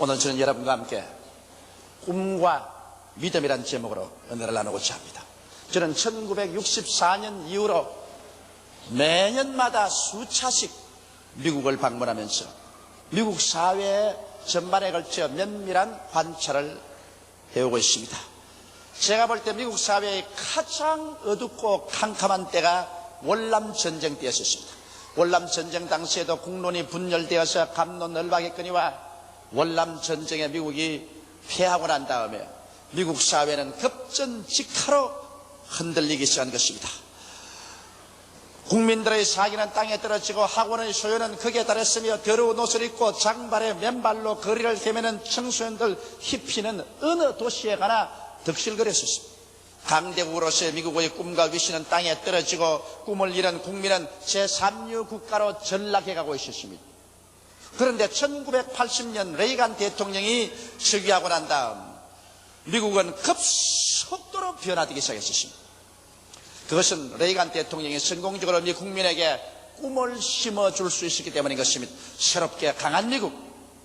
오늘 저는 여러분과 함께 꿈과 믿음이란 제목으로 은혜를 나누고자 합니다. 저는 1964년 이후로 매년마다 수차씩 미국을 방문하면서 미국 사회 전반에 걸쳐 면밀한 관찰을 해오고 있습니다. 제가 볼 때 미국 사회의 가장 어둡고 캄캄한 때가 월남전쟁 때였습니다. 월남전쟁 당시에도 국론이 분열되어서 갑론을박했거니와 월남전쟁에 미국이 패하고 난 다음에 미국 사회는 급전직하로 흔들리기 시작한 것입니다. 국민들의 사기는 땅에 떨어지고 학원의 소요는 극에 달했으며 더러운 옷을 입고 장발에 맨발로 거리를 헤매는 청소년들 히피는 어느 도시에 가나 득실거렸습니다. 강대국으로서의 미국의 꿈과 위신은 땅에 떨어지고 꿈을 잃은 국민은 제3류 국가로 전락해가고 있었습니다. 그런데 1980년 레이간 대통령이 즉위하고 난 다음 미국은 급속도로 변화되기 시작했습니다. 그것은 레이간 대통령이 성공적으로 미 국민에게 꿈을 심어줄 수 있었기 때문인 것입니다. 새롭게 강한 미국,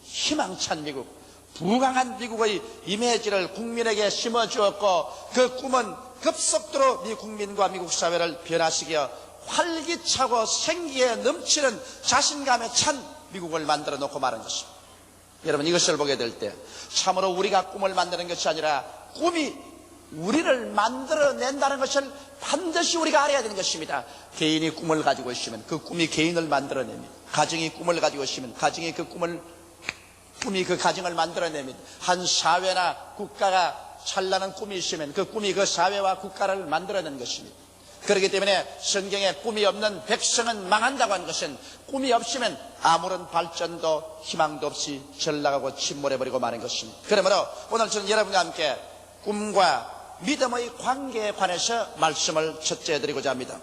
희망찬 미국, 부강한 미국의 이미지를 국민에게 심어주었고 그 꿈은 급속도로 미 국민과 미국 사회를 변화시켜 활기차고 생기에 넘치는 자신감에 찬 미국을 만들어 놓고 말한 것입니다. 여러분, 이것을 보게 될 때 참으로 우리가 꿈을 만드는 것이 아니라 꿈이 우리를 만들어낸다는 것을 반드시 우리가 알아야 되는 것입니다. 개인이 꿈을 가지고 있으면 그 꿈이 개인을 만들어냅니다. 가정이 꿈을 가지고 있으면 가정이 꿈이 그 가정을 만들어냅니다. 한 사회나 국가가 찬란한 꿈이 있으면 그 꿈이 그 사회와 국가를 만들어내는 것입니다. 그렇기 때문에 성경에 꿈이 없는 백성은 망한다고 하는 것은 꿈이 없으면 아무런 발전도 희망도 없이 전락하고 침몰해버리고 마는 것입니다. 그러므로 오늘 저는 여러분과 함께 꿈과 믿음의 관계에 관해서 말씀을 첫째 드리고자 합니다.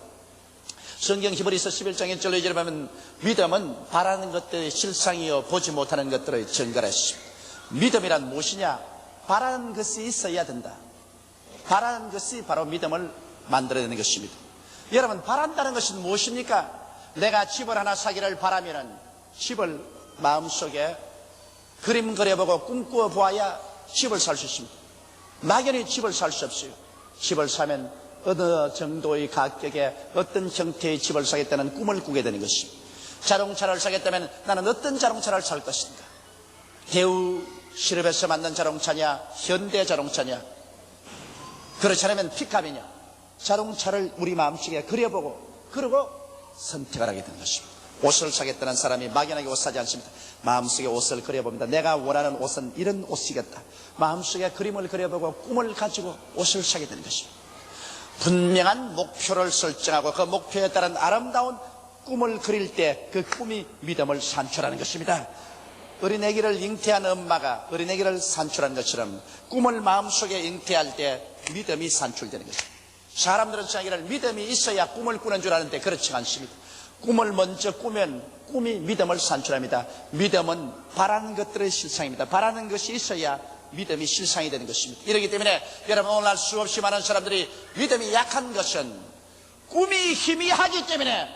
성경 히브리서 11장 1절로 2절에 보면 믿음은 바라는 것들의 실상이요 보지 못하는 것들의 증거라 했습니다. 믿음이란 무엇이냐? 바라는 것이 있어야 된다. 바라는 것이 바로 믿음을 만들어내는 것입니다. 여러분, 바란다는 것은 무엇입니까? 내가 집을 하나 사기를 바라면은 집을 마음속에 그림 그려보고 꿈꾸어 보아야 집을 살 수 있습니다. 막연히 집을 살 수 없어요. 집을 사면 어느 정도의 가격에 어떤 형태의 집을 사겠다는 꿈을 꾸게 되는 것입니다. 자동차를 사겠다면 나는 어떤 자동차를 살 것인가? 대우 시럽에서 만든 자동차냐? 현대 자동차냐? 그렇지 않으면 픽업이냐? 자동차를 우리 마음속에 그려보고 그러고 선택을 하게 되는 것입니다. 옷을 사겠다는 사람이 막연하게 옷 사지 않습니다. 마음속에 옷을 그려봅니다. 내가 원하는 옷은 이런 옷이겠다. 마음속에 그림을 그려보고 꿈을 가지고 옷을 사게 되는 것입니다. 분명한 목표를 설정하고 그 목표에 따른 아름다운 꿈을 그릴 때 그 꿈이 믿음을 산출하는 것입니다. 어린애기를 잉태한 엄마가 어린애기를 산출한 것처럼 꿈을 마음속에 잉태할 때 믿음이 산출되는 것입니다. 사람들은 생각하기를 믿음이 있어야 꿈을 꾸는 줄 아는데 그렇지 않습니다. 꿈을 먼저 꾸면 꿈이 믿음을 산출합니다. 믿음은 바라는 것들의 실상입니다. 바라는 것이 있어야 믿음이 실상이 되는 것입니다. 이렇기 때문에 여러분, 오늘날 수없이 많은 사람들이 믿음이 약한 것은 꿈이 희미하기 때문에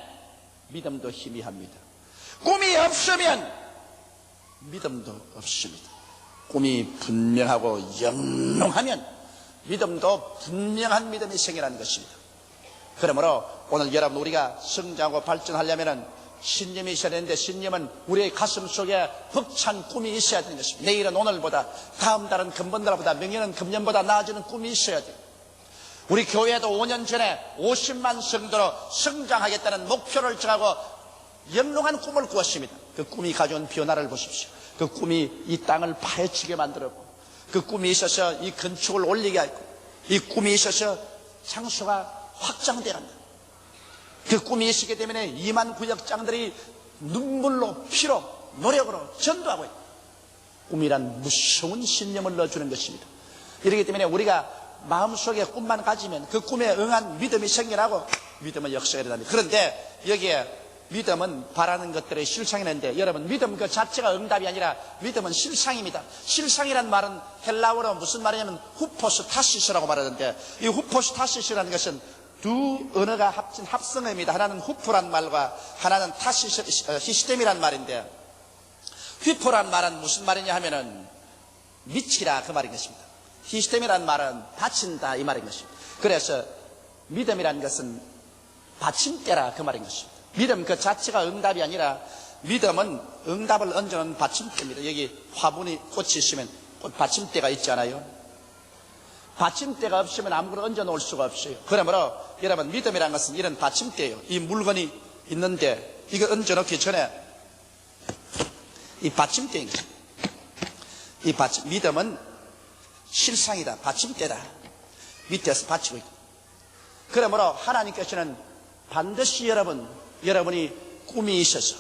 믿음도 희미합니다. 꿈이 없으면 믿음도 없습니다. 꿈이 분명하고 영롱하면 믿음도 분명한 믿음이 생겨나는 것입니다. 그러므로 오늘 여러분, 우리가 성장하고 발전하려면 신념이 있어야 되는데 신념은 우리의 가슴 속에 벅찬 꿈이 있어야 되는 것입니다. 내일은 오늘보다, 다음 달은 금번달보다,明년은 금년보다 나아지는 꿈이 있어야 돼요. 우리 교회도 5년 전에 50만 성도로 성장하겠다는 목표를 정하고 영롱한 꿈을 꾸었습니다. 그 꿈이 가져온 변화를 보십시오. 그 꿈이 이 땅을 파헤치게 만들었고, 그 꿈이 있어서 이 건축을 올리게 했고, 이 꿈이 있어서 장소가 확장되었다. 그 꿈이 있었기 때문에 2만 구역장들이 눈물로 피로 노력으로 전도하고 있다. 꿈이란 무서운 신념을 넣어주는 것입니다. 이렇기 때문에 우리가 마음속에 꿈만 가지면 그 꿈에 응한 믿음이 생겨나고 믿음은 역사가 일어납니다. 그런데 여기에 믿음은 바라는 것들의 실상이는데, 여러분, 믿음 그 자체가 응답이 아니라 믿음은 실상입니다. 실상이란 말은 헬라어로 무슨 말이냐면 후포스타시스라고 말하는데, 이 후포스타시스라는 것은 두 언어가 합친 합성어입니다. 하나는 후프란 말과 하나는 타시스템이란 말인데, 휘포란 말은 무슨 말이냐 하면은 미치라 그 말인 것입니다. 히스템이란 말은 바친다 이 말인 것입니다. 그래서 믿음이란 것은 받침대라 그 말인 것입니다. 믿음 그 자체가 응답이 아니라 믿음은 응답을 얹어놓은 받침대입니다. 여기 화분이 꽃이 있으면 꽃 받침대가 있잖아요. 받침대가 없으면 아무거나 얹어 놓을 수가 없어요. 그러므로 여러분 믿음이란 것은 이런 받침대예요. 이 물건이 있는데 이거 얹어 놓기 전에 이 받침대인 거죠. 믿음은 실상이다. 받침대다. 밑에서 받치고 있고. 그러므로 하나님께서는 반드시 여러분이 꿈이 있어서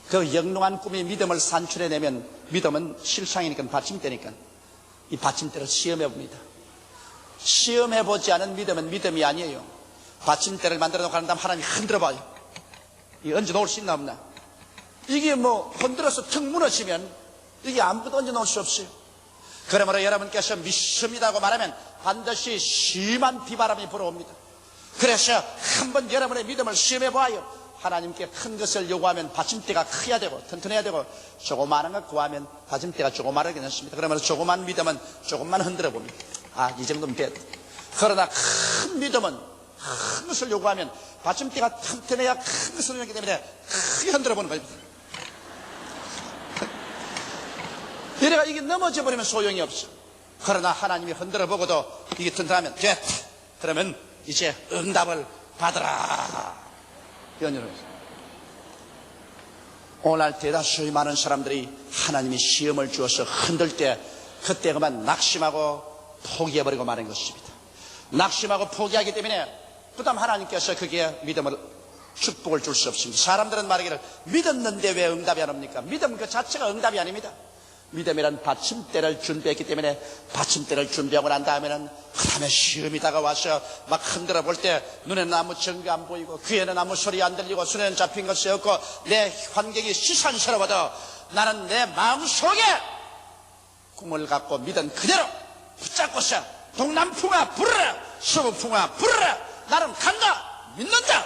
그 영롱한 꿈이 믿음을 산출해내면 믿음은 실상이니까 받침대니까 이 받침대를 시험해 봅니다. 시험해 보지 않은 믿음은 믿음이 아니에요. 받침대를 만들어 놓고 한 다음 하나님이 흔들어 봐요. 이 얹어 놓을 수 있나 없나? 이게 흔들어서 턱 무너지면 이게 아무것도 얹어 놓을 수 없어요. 그러므로 여러분께서 믿습니다고 말하면 반드시 심한 비바람이 불어옵니다. 그래서 한번 여러분의 믿음을 시험해 보아요. 하나님께 큰 것을 요구하면 받침대가 커야 되고 튼튼해야 되고 조그마한 것 구하면 받침대가 조그마하게 되습니다. 그러면 조그만 믿음은 조금만 흔들어 봅니다. 이 정도면 됐다. 그러나 큰 믿음은 큰 것을 요구하면 받침대가 튼튼해야 큰 것을 요구하기 때문에 크게 흔들어 보는 겁니다. 이래가 이게 넘어져 버리면 소용이 없어. 그러나 하나님이 흔들어 보고도 이게 튼튼하면 됐다. 그러면 이제 응답을 받으라. 오늘 대다수의 많은 사람들이 하나님이 시험을 주어서 흔들 때 그때 그만 낙심하고 포기해버리고 마는 것입니다. 낙심하고 포기하기 때문에 그다음 하나님께서 그게 믿음을 축복을 줄 수 없습니다. 사람들은 말하기를 믿었는데 왜 응답이 안 옵니까? 믿음 그 자체가 응답이 아닙니다. 믿음이란 받침대를 준비했기 때문에 받침대를 준비하고 난 다음에는 그 다음에 시험이 다가와서 막 흔들어 볼 때 눈에는 아무 증거 안 보이고 귀에는 아무 소리 안 들리고 손에는 잡힌 것이 없고 내 환경이 시선스러워도 나는 내 마음속에 꿈을 갖고 믿은 그대로 붙잡고서 동남풍아 불어라 서북풍아 불어라 나는 간다 믿는다.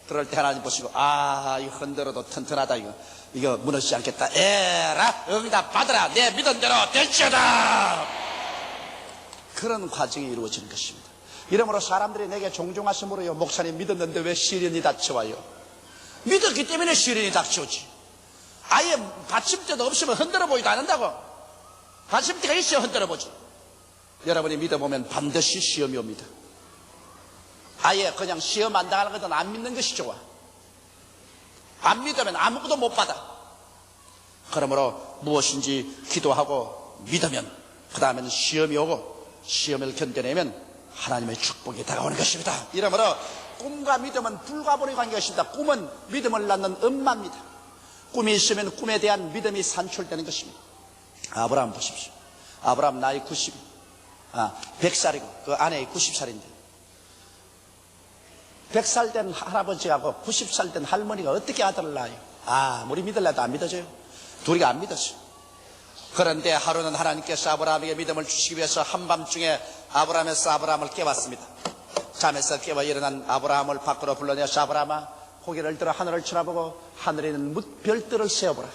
그럴 때 하나님 보시고 이거 흔들어도 튼튼하다 이거 무너지지 않겠다. 에라 응답 받으라 내 믿은 대로 될지어다. 그런 과정이 이루어지는 것입니다. 이러므로 사람들이 내게 종종 와서 물어요. 목사님 믿었는데 왜 시련이 닥쳐와요? 믿었기 때문에 시련이 닥쳐오지. 아예 받침대도 없으면 흔들어 보이도 않는다고. 받침대가 있어야 흔들어 보지. 여러분이 믿어보면 반드시 시험이 옵니다. 아예 그냥 시험 안 당하거든 안 믿는 것이 좋아. 안 믿으면 아무것도 못 받아. 그러므로 무엇인지 기도하고 믿으면 그 다음에는 시험이 오고 시험을 견뎌내면 하나님의 축복이 다가오는 것입니다. 이러므로 꿈과 믿음은 불가분의 관계가 있습니다. 꿈은 믿음을 낳는 엄마입니다. 꿈이 있으면 꿈에 대한 믿음이 산출되는 것입니다. 아브라함 보십시오. 아브라함 나이 100살이고 그 아내이 90살인데 100살 된 할아버지하고 90살 된 할머니가 어떻게 아들을 낳아요? 아무리 믿으려도 안 믿어져요. 둘이 안 믿었어요. 그런데 하루는 하나님께서 아브라함에게 믿음을 주시기 위해서 한밤중에 아브라함을 깨웠습니다. 잠에서 깨워 일어난 아브라함을 밖으로 불러내서 아브라함아 고개를 들어 하늘을 쳐다보고 하늘에 있는 별들을 세어보라.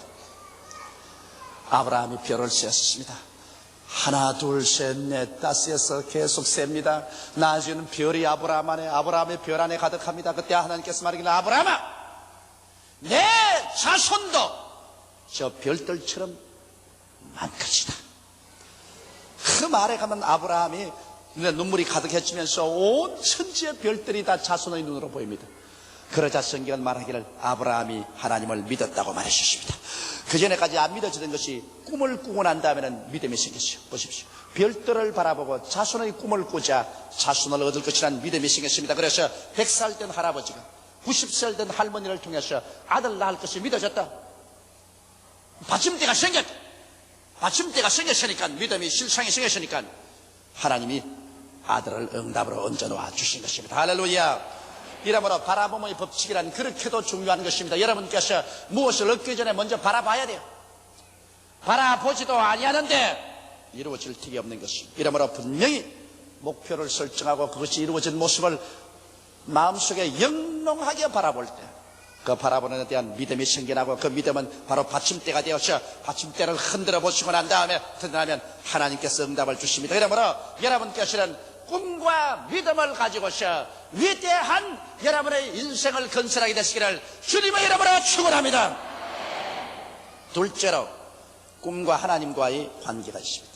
아브라함이 별을 세었습니다. 하나 둘 셋 넷 다섯에서 계속 셉니다. 나중에는 별이 아브라함의 별 안에 가득합니다. 그때 하나님께서 말하기를 아브라함아 내 자손도 저 별들처럼 많것이다. 그 말에 가면 아브라함이 눈에 눈물이 가득해지면서 온 천지의 별들이 다 자손의 눈으로 보입니다. 그러자 성경은 말하기를 아브라함이 하나님을 믿었다고 말해주셨습니다. 그전에까지 안 믿어지던 것이 꿈을 꾸고 난 다음에는 믿음이 생겼어요. 보십시오. 별들을 바라보고 자손의 꿈을 꾸자 자손을 얻을 것이라는 믿음이 생겼습니다. 그래서 100살 된 할아버지가 90살 된 할머니를 통해서 아들 낳을 것이 믿어졌다. 받침대가 생겼다. 받침대가 생겼으니까 믿음이 실상이 생겼으니까 하나님이 아들을 응답으로 얹어놓아 주신 것입니다. 할렐루야. 이러므로 바라봄의 법칙이란 그렇게도 중요한 것입니다. 여러분께서 무엇을 얻기 전에 먼저 바라봐야 돼요. 바라보지도 아니하는데 이루어질 틱이 없는 것입니다. 이러므로 분명히 목표를 설정하고 그것이 이루어진 모습을 마음속에 영롱하게 바라볼 때 그 바라보는 데 대한 믿음이 생겨나고 그 믿음은 바로 받침대가 되어서 받침대를 흔들어 보시고 난 다음에 든든하면 하나님께서 응답을 주십니다. 그러므로 여러분께서는 꿈과 믿음을 가지고서 위대한 여러분의 인생을 건설하게 되시기를 주님의 이름으로 축원합니다. 둘째로 꿈과 하나님과의 관계가 있습니다.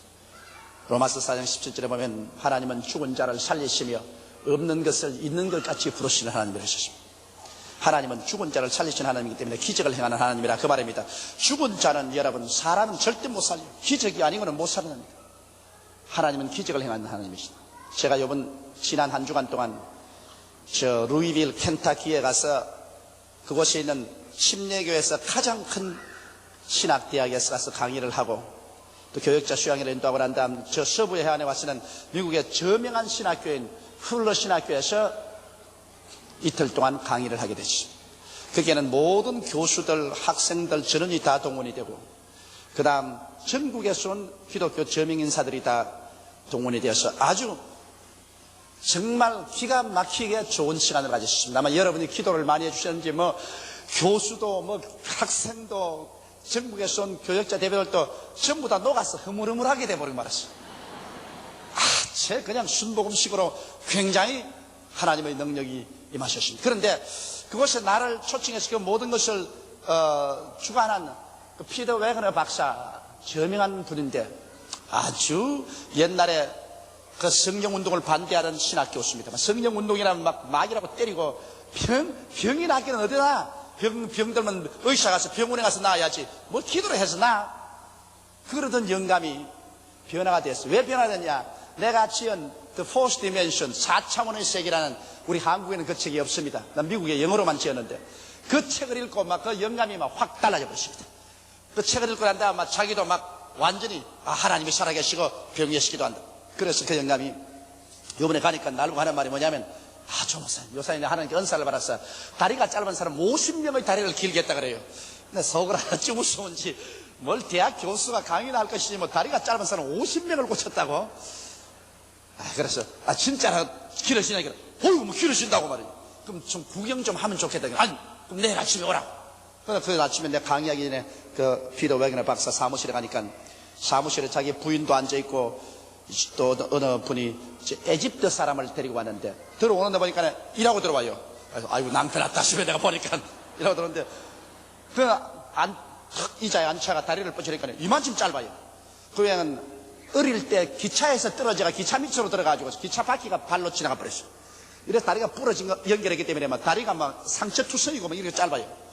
로마서 4장 17절에 보면 하나님은 죽은 자를 살리시며 없는 것을 있는 것 같이 부르시는 하나님이라 하셨습니다. 하나님은 죽은 자를 살리시는 하나님이기 때문에 기적을 행하는 하나님이라 그 말입니다. 죽은 자는 여러분 사람은 절대 못 살려요. 기적이 아니고는 못 살아납니다. 하나님은 기적을 행하는 하나님이시다. 제가 지난 한 주간 동안 루이빌 켄타키에 가서 그곳에 있는 침례교회에서 가장 큰 신학대학에서 가서 강의를 하고 또 교역자 수양회를 인도하고 난 다음 저 서부의 해안에 와서는 미국의 저명한 신학교인 훌러 신학교에서 이틀 동안 강의를 하게 됐죠. 거기에는 모든 교수들, 학생들, 전원이 다 동원이 되고 그 다음 전국에서 온 기독교 저명인사들이 다 동원이 되어서 아주 정말 기가 막히게 좋은 시간을 가졌습니다. 아마 여러분이 기도를 많이 해주셨는지 교수도 학생도 전국에서 온 교역자 대표들도 전부 다 녹아서 흐물흐물하게 돼버리고 말았어요. 그냥 순복음식으로 굉장히 하나님의 능력이 임하셨습니다. 그런데 그것에 나를 초청해서 그 모든 것을 주관한 그 피터 웨거너 박사, 저명한 분인데 아주 옛날에 그 성령운동을 반대하는 신학교수입니다. 성령운동이라면 막이라고 때리고 병이 낫기는 어디나 병 들면 의사 가서 병원에 가서 나아야지 뭐 기도를 해서 나 그러던 영감이 변화가 됐어요. 왜 변화됐냐? 내가 지은 The Fourth Dimension 4차원의 세계라는 우리 한국에는 그 책이 없습니다. 난 미국에 영어로만 지었는데 그 책을 읽고 그 영감이 확 달라져 버렸습니다. 그 책을 읽고 난 다음에 자기도 완전히 하나님이 살아계시고 병癒시기도 한다. 그래서 그 영감이 이번에 가니까 나보고 하는 말이 뭐냐면 요사님 하나님께 은사를 받았어. 다리가 짧은 사람 50명의 다리를 길게 했다 그래요. 근데 속을 하나쯤 무서운지 뭘 대학 교수가 강의나 할 것이지 다리가 짧은 사람 50명을 고쳤다고. 그래서 진짜로 길어지냐 어이구 길어진다고 말이에요. 그럼 좀 구경 좀 하면 좋겠다. 아니 그럼 내일 아침에 오라고. 그래서 그 아침에 내가 강의하기 전에 그 피터 웨거너 박사 사무실에 가니까 사무실에 자기 부인도 앉아있고 또 어느 분이 에집트 사람을 데리고 왔는데 들어오는데 보니까 일하고 들어와요. 아이고 낭패 났다 싶어 내가 보니까 일하고 들어오는데 의자에 앉혀가 다리를 뻗치니까 이만큼 짧아요. 그 여행은 어릴 때 기차에서 떨어져가 기차 밑으로 들어가지고 기차 바퀴가 발로 지나가 버렸어요. 이래서 다리가 부러진 거 연결했기 때문에 다리가 상처투성이고 이렇게 짧아요.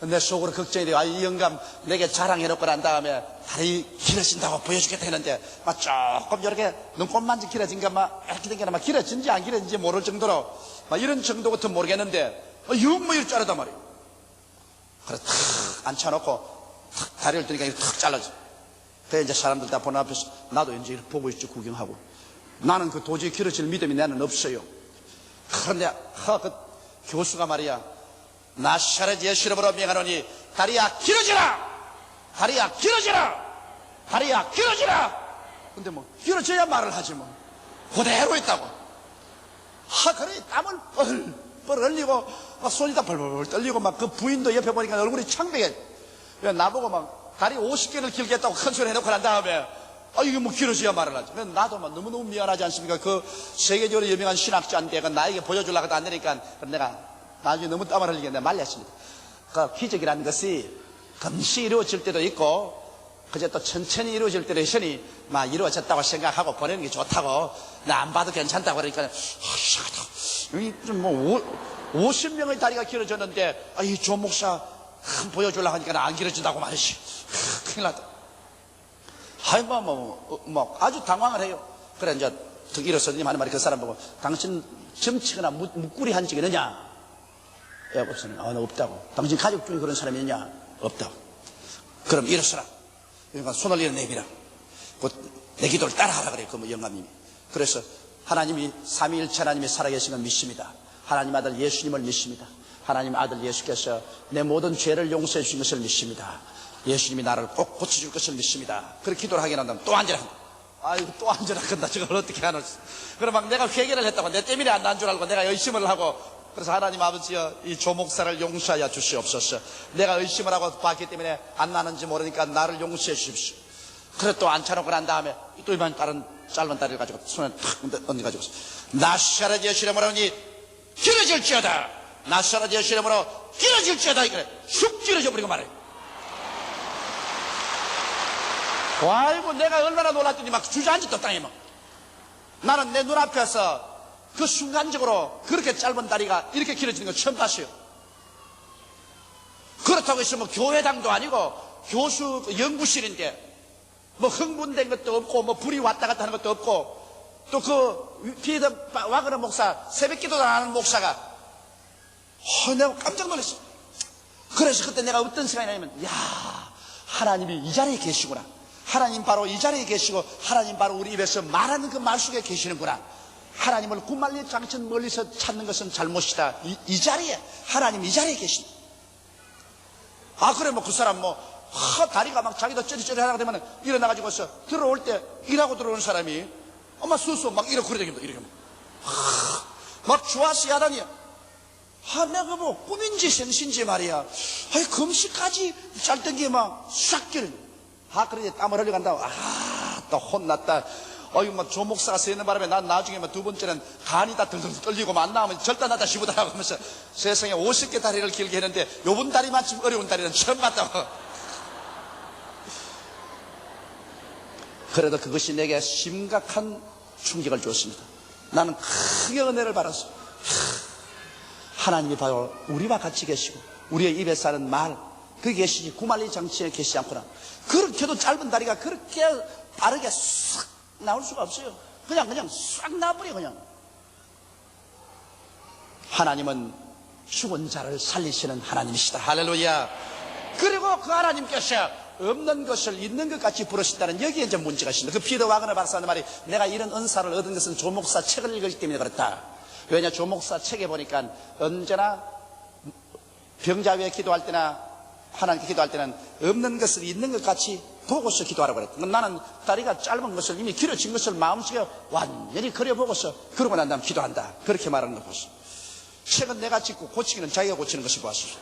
내 속으로 걱정이 돼요. 이 영감 내게 자랑해놓고 난 다음에 다리 길어진다고 보여주겠다 했는데 조금 이렇게 눈곱만지 길어진가 이렇게 된 게 길어진지 안 길어진지 모를 정도로 이런 정도 같은 모르겠는데 영 이럴 줄 알았단 말이에요. 그래서 탁 앉혀놓고 탁 다리를 드니까 탁 잘라져. 그래 이제 사람들 다 보는 앞에서 나도 이제 보고 있지 구경하고 나는 그 도저히 길어질 믿음이 나는 없어요. 그런데 그 교수가 말이야 나사렛 예수 이름으로 명하노니 다리야 길어지라 다리야 길어지라 다리야 길어지라. 근데 길어져야 말을 하지 그대로 있다고. 그래 땀을 뻘 흘리고 손이 다 벌벌 떨리고 그 부인도 옆에 보니까 얼굴이 창백해. 나보고 다리 50개를 길게 했다고 큰 소리 해놓고 난 다음에 이게 길어져야 말을 하지. 나도 너무너무 미안하지 않습니까? 그 세계적으로 유명한 신학자인데 나에게 보여주려고 안 되니까 내가 나중에 너무 땀을 흘리게 내가 말렸습니다. 그 기적이라는 것이 금시 이루어질 때도 있고 그저 또 천천히 이루어질 때도 있으니 이루어졌다고 생각하고 보내는 게 좋다고 나 안 봐도 괜찮다고 그러니까 여기 50명의 다리가 길어졌는데 이 조 목사 보여주려고 하니까 안 길어진다고 말이지. 큰일 났다. 아주 당황을 해요. 그래 이제 더 일어서더니 하는 말이 그 사람 보고 당신 점치거나 묵구리 한 적이 있느냐? 없으니 나 없다고. 당신 가족 중에 그런 사람이 있냐? 없다고. 그럼 일어서라. 그러니까 손을 일어 내밀어. 내 기도를 따라하라 그래. 그 영감님이. 그래서 하나님이 삼위일체 하나님이 살아계신 걸 믿습니다. 하나님 아들 예수님을 믿습니다. 하나님 아들 예수께서 내 모든 죄를 용서해 주신 것을 믿습니다. 예수님이 나를 꼭 고쳐줄 것을 믿습니다. 그렇게 기도를 하게 한다면 또 앉으라. 또 앉으라 한다. 저걸 어떻게 하노. 그럼 내가 회개를 했다고 내 때문에 안 난 줄 알고 내가 열심을 하고 그래서 하나님 아버지여, 이 조목사를 용서하여 주시옵소서. 내가 의심을 하고 봤기 때문에 안 나는지 모르니까 나를 용서해 주십시오. 그래 또 앉혀놓고 난 다음에 또 이번 다른 짧은 다리를 가지고 손에 탁 얹어가지고 나사렛 예수의 이름으로 길어질지어다. 나사렛 예수의 이름으로 길어질지어다. 이래 쑥 길어져 버리고 말해. 아이고 내가 얼마나 놀랐더니 막 주저앉았다 땅에 막. 나는 내 눈앞에서 그 순간적으로 그렇게 짧은 다리가 이렇게 길어지는 걸 처음 봤어요. 그렇다고 해서 뭐 교회당도 아니고 교수 연구실인데 뭐 흥분된 것도 없고 뭐 불이 왔다 갔다 하는 것도 없고 또 그 피더 와그너 목사 새벽 기도도 안 하는 목사가 내가 깜짝 놀랐어. 그래서 그때 내가 어떤 생각이 나냐면 야 하나님이 이 자리에 계시구나. 하나님 바로 이 자리에 계시고 하나님 바로 우리 입에서 말하는 그 말 속에 계시는구나. 하나님을 구말리 장천 멀리서 찾는 것은 잘못이다. 이 자리에 하나님 이 자리에 계신. 그래 뭐 그 사람 뭐 다리가 막 자기도 쩌리쩌리 하다가 되면 일어나가지고서 들어올 때 일하고 들어오는 사람이 엄마 수수 막 이러고 그러다닙니다. 이렇게 막 좋아서 야단이야. 내가 뭐 꿈인지 생신지 말이야. 금시까지 짧던 게 막 싹 끼는. 그러지 땀을 흘려간다고. 또 혼났다. 뭐 조목사가 세는 바람에 난 나중에 두 번째는 간이 다 덜덜 떨리고 안 나오면 절단하다 싶으다라고 하면서 세상에 50개 다리를 길게 했는데 요번 다리만 좀 어려운 다리는 처음 봤다고. 그래도 그것이 내게 심각한 충격을 주었습니다. 나는 크게 은혜를 받았어. 하나님이 바로 우리와 같이 계시고 우리의 입에서 하는 말 그게 계시지 구말리 장치에 계시지 않구나. 그렇게도 짧은 다리가 그렇게 빠르게 싹 나올 수가 없어요. 그냥 싹 나버려. 그냥 하나님은 죽은 자를 살리시는 하나님이시다. 할렐루야. 그리고 그 하나님께서 없는 것을 있는 것 같이 부르신다는 여기에 이제 문제가 있습니다. 그 피더 와그너 박사는 말이 내가 이런 은사를 얻은 것은 조목사 책을 읽었기 때문에 그렇다. 왜냐 조목사 책에 보니까 언제나 병자 위에 기도할 때나 하나님께 기도할 때는 없는 것을 있는 것 같이 보고서 기도하라고 그랬다. 나는 다리가 짧은 것을 이미 길어진 것을 마음속에 완전히 그려보고서 그러고 난 다음 기도한다. 그렇게 말하는 거 보시오. 책은 내가 짓고 고치기는 자기가 고치는 것이 보았습니다.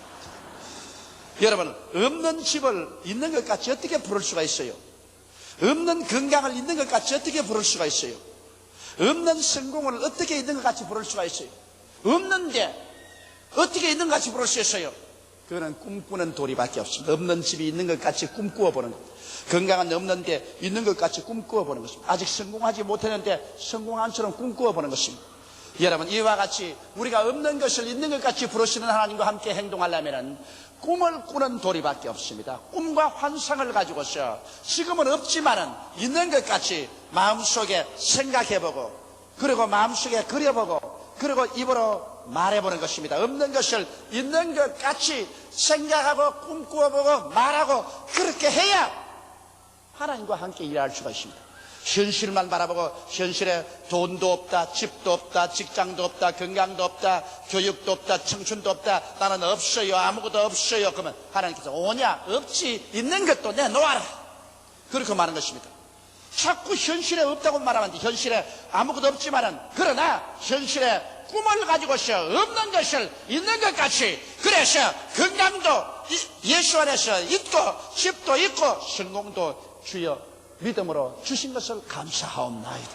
여러분 없는 집을 있는 것 같이 어떻게 부를 수가 있어요? 없는 건강을 있는 것 같이 어떻게 부를 수가 있어요? 없는 성공을 어떻게 있는 것 같이 부를 수가 있어요? 없는데 어떻게 있는 것 같이 부를 수 있어요? 그거는 꿈꾸는 도리밖에 없습니다. 없는 집이 있는 것 같이 꿈꾸어 보는 겁니다. 건강은 없는데 있는 것 같이 꿈꾸어 보는 것입니다. 아직 성공하지 못했는데 성공한 처럼 꿈꾸어 보는 것입니다. 여러분 이와 같이 우리가 없는 것을 있는 것 같이 부르시는 하나님과 함께 행동하려면 꿈을 꾸는 도리밖에 없습니다. 꿈과 환상을 가지고서 지금은 없지만은 있는 것 같이 마음속에 생각해보고 그리고 마음속에 그려보고 그리고 입으로 말해보는 것입니다. 없는 것을 있는 것 같이 생각하고 꿈꾸어보고 말하고 그렇게 해야 하나님과 함께 일할 수가 있습니다. 현실만 바라보고 현실에 돈도 없다, 집도 없다, 직장도 없다, 건강도 없다, 교육도 없다, 청춘도 없다, 나는 없어요, 아무것도 없어요. 그러면 하나님께서 오냐? 없지, 있는 것도 내놓아라. 그렇게 말하는 것입니다. 자꾸 현실에 없다고 말하면 현실에 아무것도 없지만은 그러나 현실에 꿈을 가지고서 없는 것을 있는 것 같이 그래서 건강도 예수 안에서 있고 집도 있고 성공도 주여 믿음으로 주신 것을 감사하옵나이다.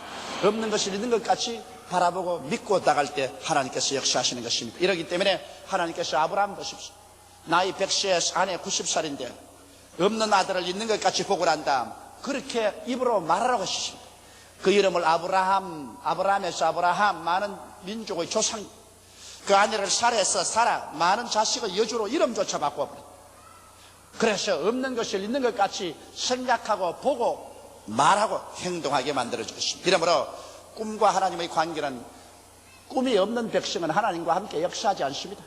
없는 것을 있는 것 같이 바라보고 믿고 나갈 때 하나님께서 역사하시는 것입니다. 이러기 때문에 하나님께서 아브라함 보십시오. 나이 100세 아내 90살인데 없는 아들을 있는 것 같이 보고 난 다음 그렇게 입으로 말하라고 하십니다. 그 이름을 아브라함에서 아브라함 많은 민족의 조상 그 아내를 살해해서 사라 많은 자식의 여주로 이름조차 바꿔버렸다. 그래서 없는 것을 있는 것 같이 생각하고 보고 말하고 행동하게 만들어줄 것입니다. 이러므로 꿈과 하나님의 관계는 꿈이 없는 백성은 하나님과 함께 역사하지 않습니다.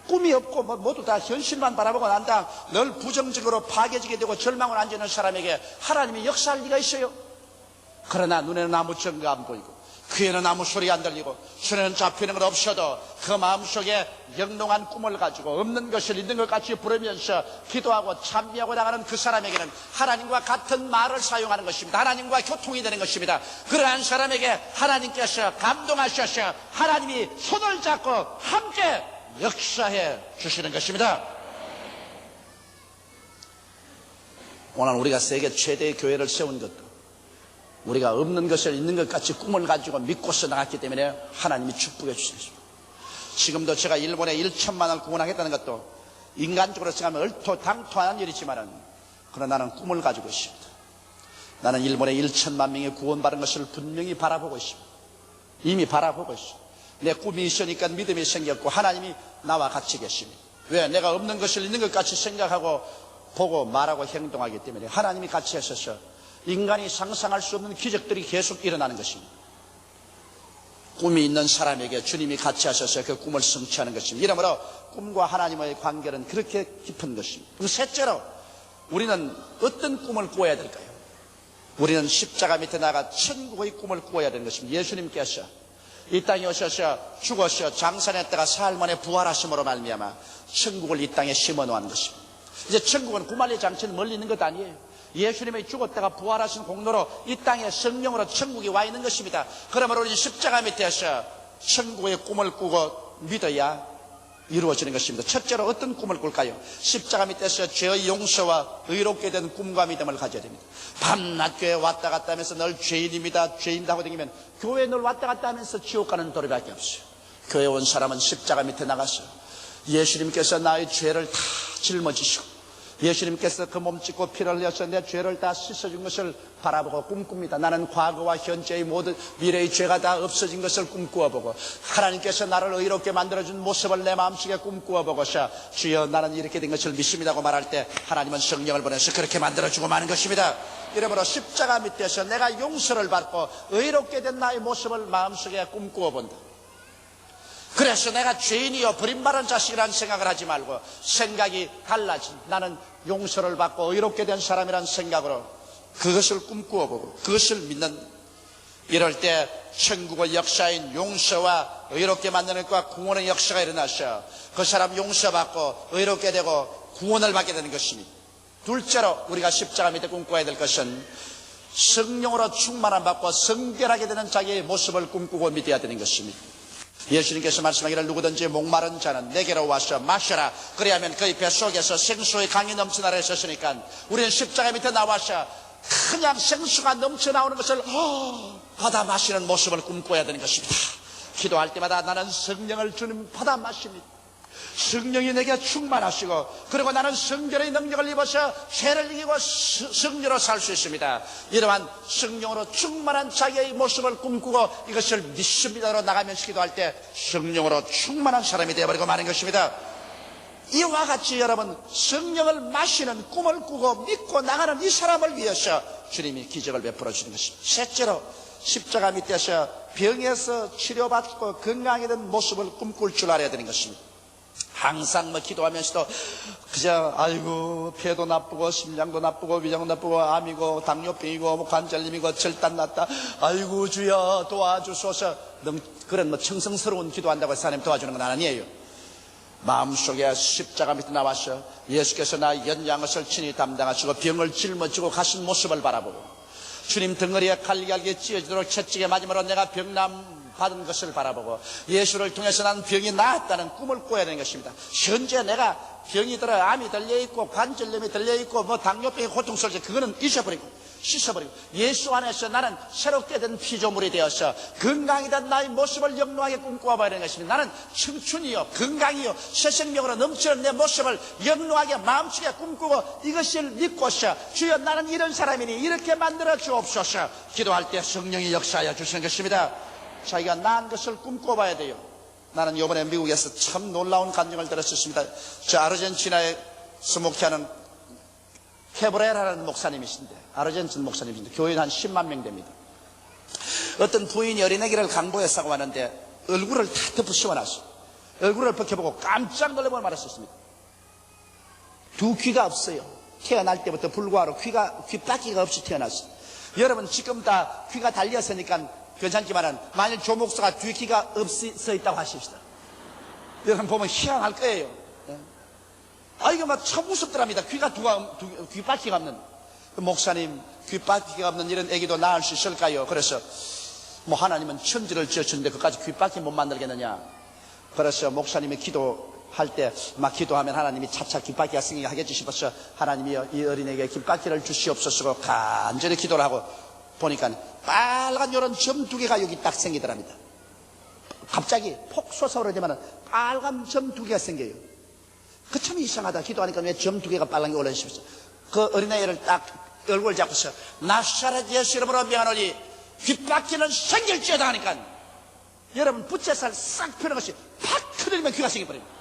꿈이 없고 모두 다 현실만 바라보고 난 다음 늘 부정적으로 파괴지게 되고 절망을 안지는 사람에게 하나님이 역사할 리가 있어요? 그러나 눈에는 아무 증거 안 보이고 귀에는 아무 소리 안 들리고 손에는 잡히는 것 없어도 그 마음속에 영롱한 꿈을 가지고 없는 것을 있는 것 같이 부르면서 기도하고 찬미하고 나가는 그 사람에게는 하나님과 같은 말을 사용하는 것입니다. 하나님과 교통이 되는 것입니다. 그러한 사람에게 하나님께서 감동하셔서 하나님이 손을 잡고 함께 역사해 주시는 것입니다. 오늘 우리가 세계 최대의 교회를 세운 것도 우리가 없는 것을 있는 것 같이 꿈을 가지고 믿고서 나갔기 때문에 하나님이 축복해 주셨습니다. 지금도 제가 일본에 1천만 원을 구원하겠다는 것도 인간적으로 생각하면 얼토당토한 일이지만은 그러나 나는 꿈을 가지고 있습니다. 나는 일본에 1천만 명이 구원받은 것을 분명히 바라보고 있습니다. 이미 바라보고 있습니다. 내 꿈이 있으니까 믿음이 생겼고 하나님이 나와 같이 계십니다. 왜? 내가 없는 것을 있는 것 같이 생각하고 보고 말하고 행동하기 때문에 하나님이 같이 하셔서 인간이 상상할 수 없는 기적들이 계속 일어나는 것입니다. 꿈이 있는 사람에게 주님이 같이 하셔서 그 꿈을 성취하는 것입니다. 이러므로 꿈과 하나님의 관계는 그렇게 깊은 것입니다. 그럼 셋째로 우리는 어떤 꿈을 꾸어야 될까요? 우리는 십자가 밑에 나가 천국의 꿈을 꾸어야 되는 것입니다. 예수님께서 이 땅에 오셔서 죽어서 장사했다가 사흘 만에 부활하심으로 말미암아 천국을 이 땅에 심어놓은 것입니다. 이제 천국은 구만리 장치는 멀리 있는 것 아니에요. 예수님이 죽었다가 부활하신 공로로 이 땅에 성령으로 천국이 와 있는 것입니다. 그러므로 우리 십자가 밑에서 천국의 꿈을 꾸고 믿어야 이루어지는 것입니다. 첫째로 어떤 꿈을 꿀까요? 십자가 밑에서 죄의 용서와 의롭게 된 꿈과 믿음을 가져야 됩니다. 밤낮 교회 왔다 갔다 하면서 늘 죄인입니다, 죄인이다 하고 다니면 교회 늘 왔다 갔다 하면서 지옥 가는 도리밖에 없어요. 교회 온 사람은 십자가 밑에 나가서 예수님께서 나의 죄를 다 짊어지시고 예수님께서 그 몸 찢고 피를 흘려서 내 죄를 다 씻어준 것을 바라보고 꿈꿉니다. 나는 과거와 현재의 모든 미래의 죄가 다 없어진 것을 꿈꾸어보고 하나님께서 나를 의롭게 만들어준 모습을 내 마음속에 꿈꾸어보고서 주여 나는 이렇게 된 것을 믿습니다고 말할 때 하나님은 성령을 보내서 그렇게 만들어주고 마는 것입니다. 이러므로 십자가 밑에서 내가 용서를 받고 의롭게 된 나의 모습을 마음속에 꿈꾸어본다. 그래서 내가 죄인이요 버림받은 자식이라는 생각을 하지 말고 생각이 달라진 나는 용서를 받고 의롭게 된 사람이라는 생각으로 그것을 꿈꾸어보고 그것을 믿는 이럴 때 천국의 역사인 용서와 의롭게 만드는 것과 구원의 역사가 일어나서 그 사람 용서받고 의롭게 되고 구원을 받게 되는 것입니다. 둘째로 우리가 십자가 밑에 꿈꿔야 될 것은 성령으로 충만함 받고 성결하게 되는 자기의 모습을 꿈꾸고 믿어야 되는 것입니다. 예수님께서 말씀하기를 누구든지 목마른 자는 내게로 와서 마셔라. 그래야면 그의 뱃속에서 생수의 강이 넘쳐나라 했었으니까 우리는 십자가 밑에 나와서 그냥 생수가 넘쳐나오는 것을 받아 마시는 모습을 꿈꿔야 되는 것입니다. 기도할 때마다 나는 성령을 주님 받아 마십니다. 성령이 내게 충만하시고 그리고 나는 성결의 능력을 입어서 죄를 이기고 성령으로 살 수 있습니다. 이러한 성령으로 충만한 자기의 모습을 꿈꾸고 이것을 믿습니다로 나가면서 기도할 때 성령으로 충만한 사람이 되어버리고 마는 것입니다. 이와 같이 여러분 성령을 마시는 꿈을 꾸고 믿고 나가는 이 사람을 위해서 주님이 기적을 베풀어 주는 것입니다. 셋째로 십자가 밑에서 병에서 치료받고 건강하게 된 모습을 꿈꿀 줄 알아야 되는 것입니다. 항상 기도하면서도 그저 아이고 폐도 나쁘고 심장도 나쁘고 위장도 나쁘고 암이고 당뇨병이고 관절염이고 절단 났다 아이고 주여 도와주소서 그런 청성스러운 기도한다고 해서 하나님 도와주는 건 아니에요. 마음속에 십자가 밑에 나와서 예수께서 나 연장것을 친히 담당하시고 병을 짊어지고 가신 모습을 바라보고 주님 등허리에 갈기갈기 찢어지도록 채찍에 맞음으로 내가 병남 받은 것을 바라보고 예수를 통해서 난 병이 나았다는 꿈을 꿔야 되는 것입니다. 현재 내가 병이 들어 암이 들려있고 관절염이 들려있고 당뇨병이 고통스럽지 그거는 잊어버리고 씻어버리고 예수 안에서 나는 새롭게 된 피조물이 되어서 건강이 된 나의 모습을 영롱하게 꿈꿔봐야 되는 것입니다. 나는 청춘이요 건강이요 새 생명으로 넘치는 내 모습을 영롱하게 마음속에 꿈꾸고 이것을 믿고서 주여 나는 이런 사람이니 이렇게 만들어 주옵소서 기도할 때 성령이 역사하여 주시는 것입니다. 자기가 나은 것을 꿈꿔봐야 돼요. 나는 이번에 미국에서 참 놀라운 감정을 들었습니다. 저 아르헨티나에 목회하는 케브레라라는 목사님이신데 아르헨티나 목사님이신데 교인 한 10만 명 됩니다. 어떤 부인이 어린애기를 강보에 싸고 왔는데 얼굴을 다 덮어 씌워놨어. 얼굴을 벗겨보고 깜짝 놀라고 말했었습니다. 두 귀가 없어요. 태어날 때부터 불구하고 귀 빠기가 없이 태어났어요. 여러분 지금 다 귀가 달렸으니까 괜찮지만은 만일 조목사가 뒤귀가 없어 있다고 하십시다. 여러분 보면 희한할 거예요. 이거 막 참 무섭더랍니다. 귀바퀴가 없는. 목사님, 귀바퀴가 없는 이런 애기도 낳을 수 있을까요? 그래서 하나님은 천지를 지으셨는데 그까지 귀바퀴 못 만들겠느냐. 그래서 목사님이 기도할 때 막 기도하면 하나님이 차차 귀바퀴가 생기게 하겠지 싶어서 하나님이 이 어린애에게 귀바퀴를 주시옵소서 간절히 기도를 하고 보니까 빨간 요런 점 2개가 여기 딱 생기더랍니다. 갑자기 폭 솟아오르지만 빨간 점 2개가 생겨요. 그 참 이상하다. 기도하니까 왜 점 2개가 빨간 게 올라오십시오. 그 어린아이를 딱 얼굴 잡고서 나사렛 예수 이름으로 명하노니 귀바퀴는 생길지어다 하니까 여러분 부채살 싹 펴는 것이 팍 터뜨리면 귀가 생겨버립니다.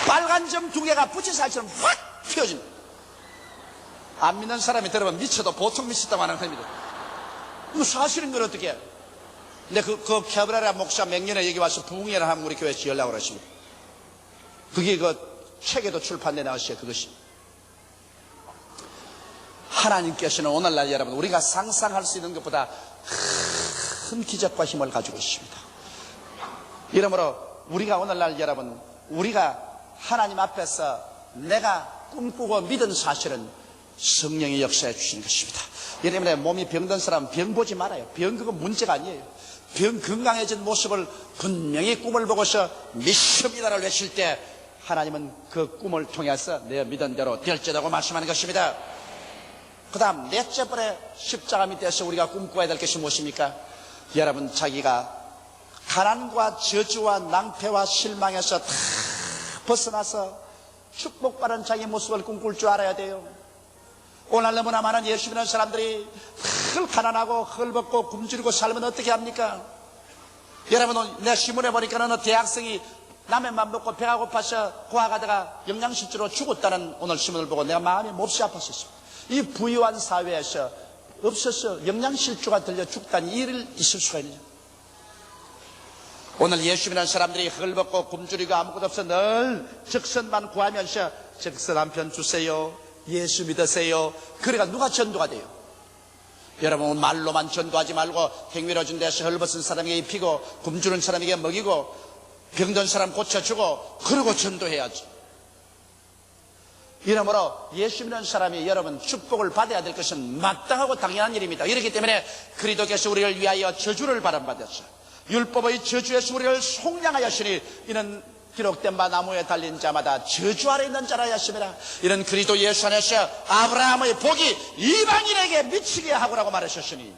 빨간 점 2개가 부채살처럼 확 펴집니다. 안 믿는 사람이 들으면 미쳐도 보통 미쳤다고 하는 겁니다. 이거 사실인 건 어떻게 해요? 근데 그 캐브라라 목사 맹년에 여기 와서 부흥회를 하면 우리 교회에서 연락을 하십니다. 그게 그 책에도 출판돼 나왔어요. 그것이 하나님께서는 오늘날 여러분 우리가 상상할 수 있는 것보다 큰 기적과 힘을 가지고 있습니다. 이러므로 우리가 오늘날 여러분 우리가 하나님 앞에서 내가 꿈꾸고 믿은 사실은 성령이 역사해 주시는 것입니다. 예를 몸이 병든 사람은 병 보지 말아요. 병 그건 문제가 아니에요. 병 건강해진 모습을 분명히 꿈을 보고서 믿습니다를 외칠 때 하나님은 그 꿈을 통해서 내 믿은 대로 될지라고 말씀하는 것입니다. 그 다음 넷째 번에 십자가 밑에서 우리가 꿈꿔야 될 것이 무엇입니까? 여러분 자기가 가난과 저주와 낭패와 실망에서 다 벗어나서 축복받은 자기 모습을 꿈꿀 줄 알아야 돼요. 오늘 너무나 많은 예수 믿는 사람들이 늘 가난하고 헐벗고 굶주리고 살면 어떻게 합니까? 여러분 내 신문에 보니까 어느 대학생이 라면만 먹고 배가 고파서 고아가다가 영양실조로 죽었다는 오늘 신문을 보고 내가 마음이 몹시 아팠었습니다. 이 부유한 사회에서 없어서 영양실조가 들려 죽다니 이 일을 있을 수가 있느냐. 오늘 예수 믿는 사람들이 헐벗고 굶주리고 아무것도 없어 늘 적선만 구하면서 적선 한 편 주세요. 예수 믿으세요. 그래가 누가 전도가 돼요? 여러분 말로만 전도하지 말고 행위로준 데서 헐벗은 사람에게 입히고 굶주린 사람에게 먹이고 병든 사람 고쳐주고 그러고 전도해야죠. 이러므로 예수 믿는 사람이 여러분 축복을 받아야 될 것은 마땅하고 당연한 일입니다. 이렇기 때문에 그리스도께서 우리를 위하여 저주를 바람받았어. 율법의 저주에서 우리를 속량하였으니 이는 기록된 바 나무에 달린 자마다 저주 아래 있는 자라 하였습니다. 이런 그리스도 예수 안에서 아브라함의 복이 이방인에게 미치게 하고라고 말하셨으니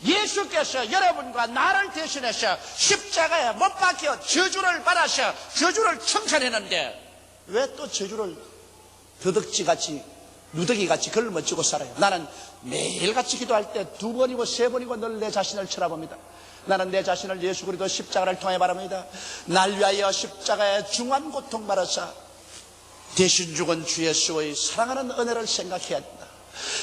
예수께서 여러분과 나를 대신해서 십자가에 못 박혀 저주를 받아서 저주를 청산했는데 왜 또 저주를 더덕지같이 누더기같이 걸머쥐고 살아요? 나는 매일같이 기도할 때 2번이고 3번이고 늘 내 자신을 쳐다봅니다. 나는 내 자신을 예수 그리스도 십자가를 통해 바랍니다. 날 위하여 십자가에 중한 고통 받았사 대신 죽은 주 예수의 사랑하는 은혜를 생각해야 된다.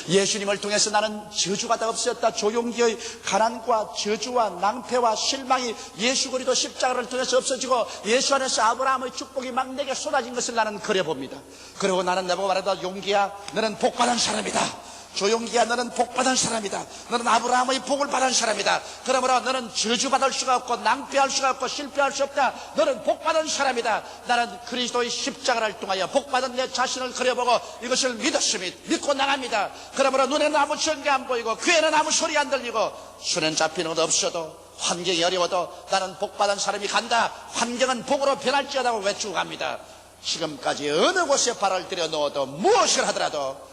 예수님을 통해서 나는 저주가 다 없었다. 조용기의 가난과 저주와 낭패와 실망이 예수 그리스도 십자가를 통해서 없어지고 예수 안에서 아브라함의 축복이 막 내게 쏟아진 것을 나는 그려봅니다. 그리고 나는 내보고 말하다 용기야 너는 복받은 사람이다. 조용기야 너는 복받은 사람이다. 너는 아브라함의 복을 받은 사람이다. 그러므로 너는 저주받을 수가 없고 낭패할 수가 없고 실패할 수 없다. 너는 복받은 사람이다. 나는 그리스도의 십자가를 통하여 복받은 내 자신을 그려보고 이것을 믿고 나갑니다. 그러므로 눈에는 아무 전개 안 보이고 귀에는 아무 소리 안 들리고 손엔 잡히는 것 없어도 환경이 어려워도 나는 복받은 사람이 간다. 환경은 복으로 변할지어다고 외치고 갑니다. 지금까지 어느 곳에 발을 들여 놓아도 무엇을 하더라도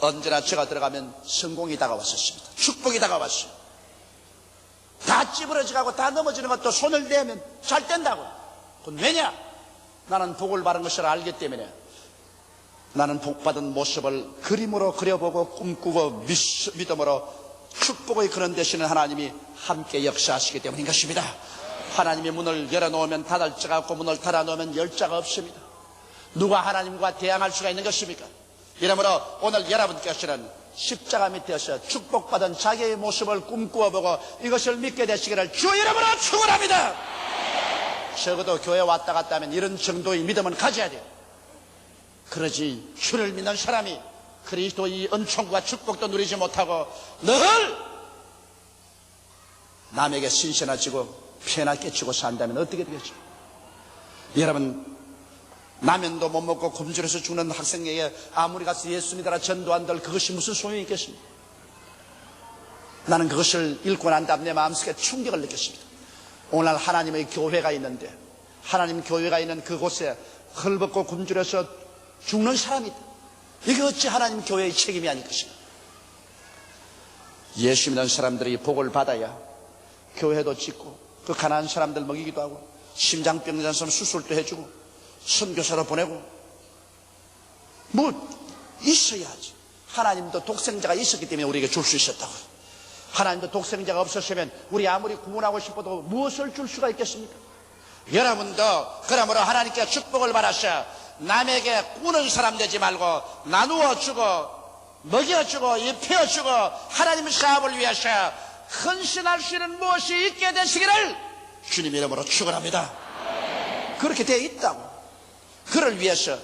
언제나 제가 들어가면 성공이 다가왔었습니다. 축복이 다가왔어요. 다 찌부러지고 다 넘어지는 것도 손을 대면 잘 된다고. 그건 왜냐? 나는 복을 받은 것을 알기 때문에 나는 복받은 모습을 그림으로 그려보고 꿈꾸고 믿음으로 축복의 그런 되시는 하나님이 함께 역사하시기 때문인 것입니다. 하나님이 문을 열어놓으면 닫을 자가 없고 문을 닫아놓으면 열 자가 없습니다. 누가 하나님과 대항할 수가 있는 것입니까? 이러므로 오늘 여러분께서는 십자가 밑에서 축복받은 자기의 모습을 꿈꾸어보고 이것을 믿게 되시기를 주 이름으로 축원합니다. 적어도 교회 왔다 갔다 하면 이런 정도의 믿음은 가져야 돼요. 그러지 주를 믿는 사람이 그리스도의 은총과 축복도 누리지 못하고 늘 남에게 신신해지고 피해나 끼치고 산다면 어떻게 되겠죠? 여러분, 라면도 못 먹고 굶주려서 죽는 학생에게 아무리 가서 예수 믿어라 전도한들 그것이 무슨 소용이 있겠습니까? 나는 그것을 읽고 난 다음 내 마음속에 충격을 느꼈습니다. 오늘 하나님의 교회가 있는데, 하나님 교회가 있는 그곳에 헐벗고 굶주려서 죽는 사람이 있다. 이게 어찌 하나님 교회의 책임이 아닐 것인가? 예수 믿는 사람들이 복을 받아야 교회도 짓고 그 가난한 사람들 먹이기도 하고 심장병 있는 사람 수술도 해주고 선교사로 보내고 뭐 있어야지. 하나님도 독생자가 있었기 때문에 우리에게 줄 수 있었다고요. 하나님도 독생자가 없었으면 우리 아무리 구원하고 싶어도 무엇을 줄 수가 있겠습니까? 여러분도 그러므로 하나님께 축복을 받아서 남에게 꾸는 사람 되지 말고 나누어 주고 먹여주고 입혀주고 하나님의 사업을 위해서 헌신할 수 있는 무엇이 있게 되시기를 주님 이름으로 축원합니다. 그렇게 되어 있다고. 그를 위해서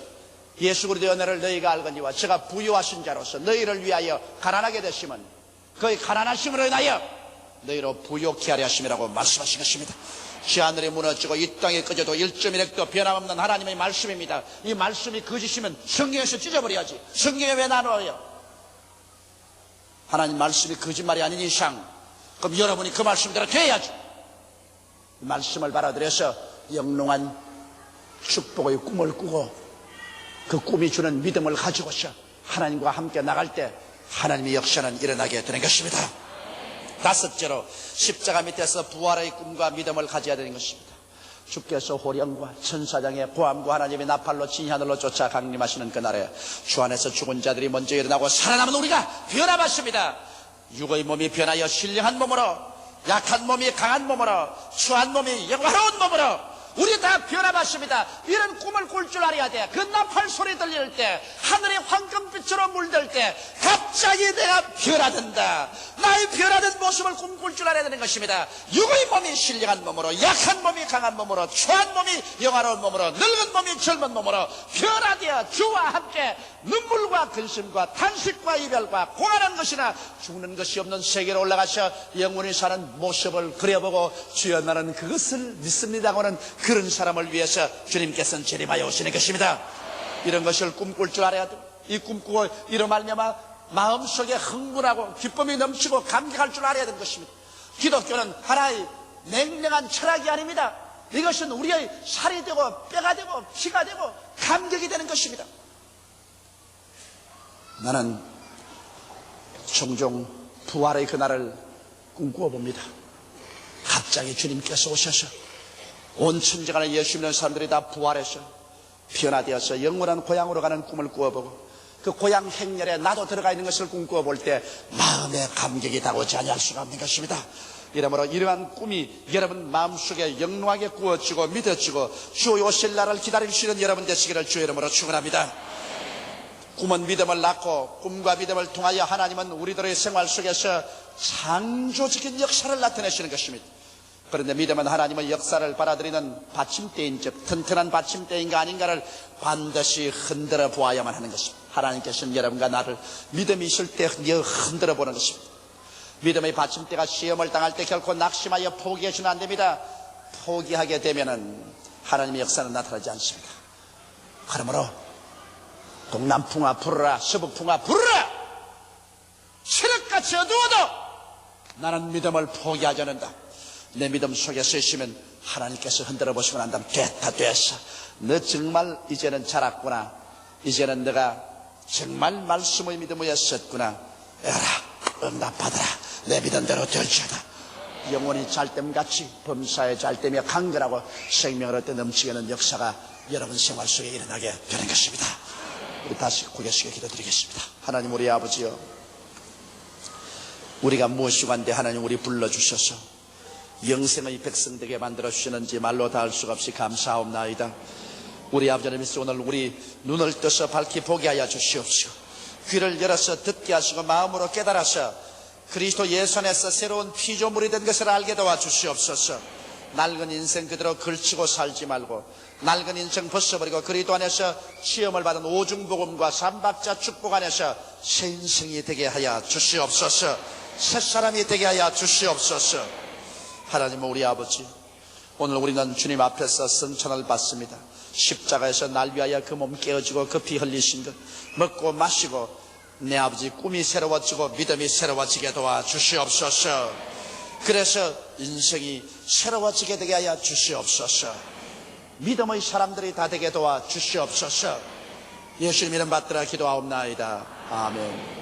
예수 그리스도의 은혜를 너희가 알거니와 제가 부유하신 자로서 너희를 위하여 가난하게 되시면 그의 가난하심으로 인하여 너희로 부욕케 하려 하심이라고 말씀하신 것입니다. 지 하늘이 무너지고 이 땅이 꺼져도 1.1획도 변함없는 하나님의 말씀입니다. 이 말씀이 거짓이면 성경에서 찢어버려야지. 성경에 왜 나눠요? 하나님 말씀이 거짓말이 아닌 이상 그럼 여러분이 그 말씀대로 돼야죠. 이 말씀을 받아들여서 영롱한 축복의 꿈을 꾸고 그 꿈이 주는 믿음을 가지고서 하나님과 함께 나갈 때 하나님의 역사는 일어나게 되는 것입니다. 다섯째로 십자가 밑에서 부활의 꿈과 믿음을 가져야 되는 것입니다. 주께서 호령과 천사장의 고함과 하나님의 나팔로 진하늘로 쫓아 강림하시는 그날에 주 안에서 죽은 자들이 먼저 일어나고 살아남은 우리가 변화받습니다. 육의 몸이 변하여 신령한 몸으로, 약한 몸이 강한 몸으로, 추한 몸이 영화로운 몸으로 우리 다 변화받습니다. 이런 꿈을 꿀 줄 알아야 돼. 그 나팔 소리 들릴 때, 하늘이 황금빛으로 물들 때 갑자기 내가 변화된다. 나의 변화된 모습을 꿈꿀 줄 알아야 되는 것입니다. 육의 몸이 신령한 몸으로, 약한 몸이 강한 몸으로, 추한 몸이 영화로운 몸으로, 늙은 몸이 젊은 몸으로 변화되어 주와 함께 눈물과 근심과 탄식과 이별과 고난한 것이나 죽는 것이 없는 세계로 올라가서 영원히 사는 모습을 그려보고 주여 나는 그것을 믿습니다고는 그런 사람을 위해서 주님께서는 재림하여 오시는 것입니다. 이런 것을 꿈꿀 줄 알아야 돼. 이 꿈꾸고 이로 말미암아 마음속에 흥분하고 기쁨이 넘치고 감격할 줄 알아야 되는 것입니다. 기독교는 하나의 냉랭한 철학이 아닙니다. 이것은 우리의 살이 되고 뼈가 되고 피가 되고 감격이 되는 것입니다. 나는 종종 부활의 그날을 꿈꾸어 봅니다. 갑자기 주님께서 오셔서 온 천지간에 예수 믿는 사람들이 다 부활해서 변화되어서 영원한 고향으로 가는 꿈을 꾸어보고 그 고향 행렬에 나도 들어가 있는 것을 꿈꾸어 볼 때 마음의 감격이 다오지 아니할 수가 없는 것입니다. 이러므로 이러한 꿈이 여러분 마음속에 영롱하게 꾸어지고 믿어지고 주 오실 날을 기다리시는 여러분 되시기를 주의 이름으로 축원합니다. 꿈은 믿음을 낳고 꿈과 믿음을 통하여 하나님은 우리들의 생활 속에서 창조적인 역사를 나타내시는 것입니다. 그런데 믿음은 하나님의 역사를 받아들이는 받침대인 즉 튼튼한 받침대인가 아닌가를 반드시 흔들어 보아야만 하는 것입니다. 하나님께서는 여러분과 나를 믿음이 있을 때 흔들어 보는 것입니다. 믿음의 받침대가 시험을 당할 때 결코 낙심하여 포기해서는 안 됩니다. 포기하게 되면은 하나님의 역사는 나타나지 않습니다. 그러므로 동남풍아 불어라, 서북풍아 불어라, 새벽같이 어두워도 나는 믿음을 포기하지 않는다. 내 믿음 속에 서 있으면 하나님께서 흔들어 보시고 난 다음 됐다 됐어. 너 정말 이제는 자랐구나. 이제는 너가 정말 말씀의 믿음 위에 섰구나. 에라 응답받아라. 내 믿은 대로 될지어다. 영원히 잘됨같이 범사에 잘되며 강건하고 생명을 얻되 넘치게 하는 역사가 여러분 생활 속에 일어나게 되는 것입니다. 우리 다시 고개 숙여 기도드리겠습니다. 하나님 우리 아버지여, 우리가 무엇이고 한데 하나님 우리 불러주셔서 영생의 백성 되게 만들어주시는지 말로 다 할 수가 없이 감사하옵나이다. 우리 아버지를 믿어 오늘 우리 눈을 떠서 밝히 보게 하여 주시옵시고 귀를 열어서 듣게 하시고 마음으로 깨달아서 그리스도 예수 안에서 새로운 피조물이 된 것을 알게 도와주시옵소서. 낡은 인생 그대로 걸치고 살지 말고 낡은 인생 벗어버리고 그리스도 안에서 시험을 받은 오중복음과 삼박자 축복 안에서 새 인생이 되게 하여 주시옵소서. 새 사람이 되게 하여 주시옵소서. 하나님 우리 아버지, 오늘 우리는 주님 앞에서 성찬을 받습니다. 십자가에서 날 위하여 그 몸 깨어지고 그 피 흘리신 것 먹고 마시고 내 아버지 꿈이 새로워지고 믿음이 새로워지게 도와 주시옵소서. 그래서 인생이 새로워지게 되게 하여 주시옵소서. 믿음의 사람들이 다 되게 도와 주시옵소서. 예수님 이름 받들어 기도하옵나이다. 아멘.